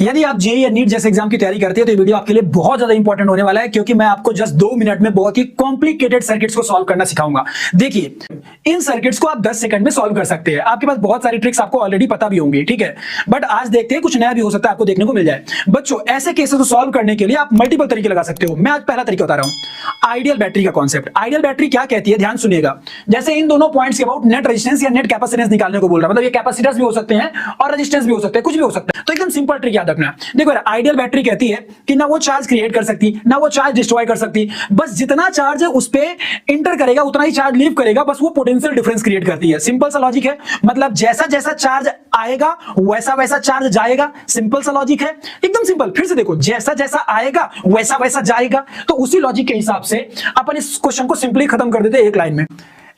यदि आप जेईई या नीट जैसे एग्जाम की तैयारी करते हैं तो ये वीडियो आपके लिए बहुत ज्यादा इंपॉर्टेंट होने वाला है, क्योंकि मैं आपको जस्ट 2 मिनट में बहुत ही कॉम्प्लिकेटेड सर्किट्स को सॉल्व करना सिखाऊंगा। देखिए, इन सर्किट्स को आप 10 सेकंड में सॉल्व कर सकते हैं। आपके पास बहुत सारी ट्रिक्स आपको ऑलरेडी पता भी होंगी, ठीक है, बट आज देखते हैं कुछ नया भी हो सकता है आपको देखने को मिल जाए। बच्चों, ऐसे केसेस को सॉल्व करने के लिए आप मल्टीपल तरीके लगा सकते हो। मैं आज पहला तरीका बता रहा हूं, आइडियल बैटरी का कॉन्सेप्ट। आइडियल बैटरी क्या कहती है, ध्यान सुनिएगा। जैसे इन दोनों पॉइंट्स के अबाउट नेट रेजिस्टेंस या नेट कैपेसिटेंस निकालने को बोल रहा है, मतलब ये कैपेसिटर्स भी हो सकते हैं और रेजिस्टेंस भी हो सकते हैं, कुछ भी हो सकता है। तो एकदम सिंपल ट्रिक याद रखना। देखो, आइडियल बैटरी कहती है कि ना वो चार्ज क्रिएट कर सकती, ना वो चार्ज डिस्ट्रॉय कर सकती, बस जितना चार्ज है उस पे इंटर करेगा उतना ही चार्ज लीव करेगा, बस वो पोटेंशियल डिफरेंस क्रिएट करती है। सिंपल सा लॉजिक है, मतलब जैसा जैसा चार्ज आएगा वैसा वैसा चार्ज जाएगा। सिंपल सा लॉजिक है, एकदम सिंपल। फिर से देखो, जैसा जैसा आएगा वैसा वैसा जाएगा। तो उसी लॉजिक के हिसाब से अपन इस क्वेश्चन को सिंपली खत्म कर देते हैं एक लाइन में।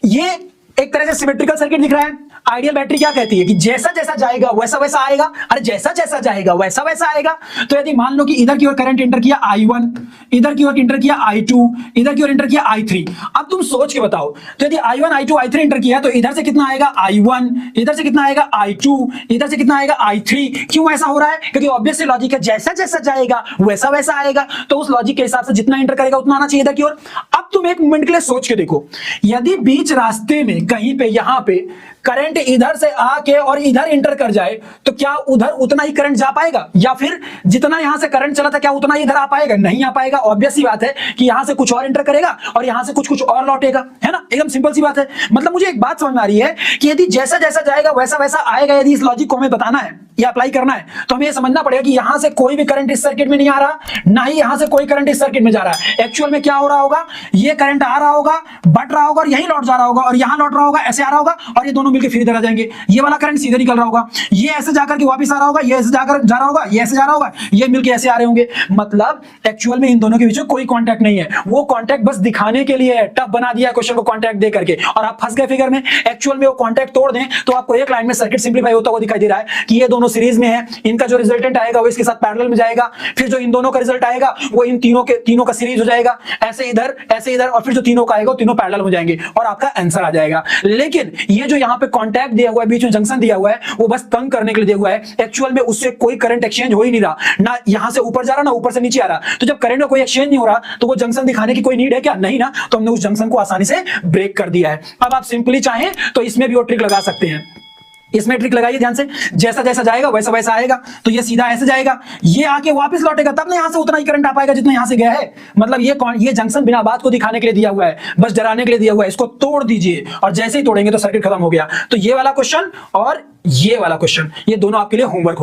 ये एक तरह से सिमेट्रिकल सर्किट दिख रहा है। आइडियल बैटरी क्या कहती है कि जैसा जैसा जाएगा वैसा वैसा आएगा। अरे जैसा जैसा जाएगा वैसा वैसा आएगा। तो यदि मान लो कि इधर की ओर करंट एंटर किया I1, इधर की ओर एंटर किया I2, इधर की ओर एंटर किया I3। अब तुम सोच के बताओ, तो यदि I1 I2 I3 एंटर किया तो इधर से कितना आएगा I1, इधर से कितना आएगा I2, इधर से कितना आएगा I3। क्यों ऐसा हो रहा है? क्योंकि ऑब्वियसली लॉजिक है, जैसा जैसा जाएगा वैसा वैसा आएगा। तो उस लॉजिक के हिसाब से जितना एंटर करेगा उतना आना चाहिए इधर की ओर। अब तुम एक मोमेंट के लिए सोच के देखो, यदि बीच रास्ते में कहीं पे यहां पे करंट इधर से आके और इधर इंटर कर जाए तो क्या उधर उतना ही करंट जा पाएगा, या फिर जितना यहां से करंट चला था क्या उतना ही इधर आ पाएगा? नहीं आ पाएगा। ऑब्वियस सी बात है कि यहां से कुछ और इंटर करेगा और यहां से कुछ कुछ और लौटेगा, है ना। एकदम सिंपल सी बात है। मतलब मुझे एक बात समझ में आ रही है कि यदि जैसा जैसा जाएगा वैसा वैसा आएगा, यदि इस लॉजिक को हमें बताना है या अप्लाई करना है तो हमें यह समझना पड़ेगा कि यहां से कोई भी करंट इस सर्किट में नहीं आ रहा, ना ही यहां से कोई करंट इस सर्किट में जा रहा है। एक्चुअल में क्या हो रहा होगा, ये करंट आ रहा होगा, बढ़ रहा होगा और यहीं लौट जा रहा होगा, और यहां लौट रहा होगा, ऐसे आ रहा होगा, और ये दोनों मिलकर फिर इधर आ जाएंगे। ये वाला करंट सीधे निकल रहा होगा, ये ऐसे जाकर के वापस आ रहा होगा, ये ऐसे जाकर जा रहा होगा, ये ऐसे जा रहा होगा, ये मिलकर ऐसे आ रहे होंगे। मतलब एक्चुअल में इन दोनों के बीच में कोई कांटेक्ट नहीं है, वो कांटेक्ट बस दिखाने के लिए है, टफ बना दिया क्वेश्चन को कांटेक्ट दे करके, और आप फंस गए फिगर में। एक्चुअल में वो कांटेक्ट तोड़ दें तो आपको एक लाइन में सर्किट सिंपलीफाई होता हुआ दिखाई दे रहा है कि ये दोनों सीरीज में है, इनका जो रिजल्टेंट आएगा वो इसके साथ पैरेलल में जाएगा, फिर जो इन दोनों का रिजल्ट आएगा वो इन तीनों का सीरीज हो जाएगा, ऐसे इधर, और फिर जो तीनों का आएगा वो तीनों पैरेलल हो जाएंगे और आपका आंसर आ जाएगा। लेकिन ये जो यहाँ पे कांटेक्ट दिया हुआ है, बीच में जंक्शन दिया हुआ है, वो बस तंग करने के लिए दिया हुआ है। एक्चुअल में उससे कोई करंट एक्सचेंज हो ही नहीं रहा, ना यहां से ऊपर जा रहा ना ऊपर से नीचे आ रहा। तो जब करंट में कोई एक्सचेंज नहीं हो रहा तो वो जंक्शन दिखाने की कोई नीड है क्या? नहीं ना। तो हमने उस जंक्शन को आसानी से ब्रेक कर दिया है। अब आप सिंपली चाहें तो इसमें भी वो ट्रिक लगा सकते हैं। इसमें ट्रिक लगाइए ध्यान से, जैसा जैसा जाएगा वैसा वैसा आएगा। तो ये सीधा ऐसे जाएगा, ये आके वापस लौटेगा, तब ना यहां से उतना ही करंट आ पाएगा जितना यहां से गया है। मतलब ये जंक्शन बिना बात को दिखाने के लिए दिया हुआ है, बस डराने के लिए दिया हुआ है। इसको तोड़ दीजिए, और जैसे ही तोड़ेंगे तो सर्किट खत्म हो गया। तो ये वाला क्वेश्चन और ये वाला क्वेश्चन, ये दोनों आपके लिए होमवर्क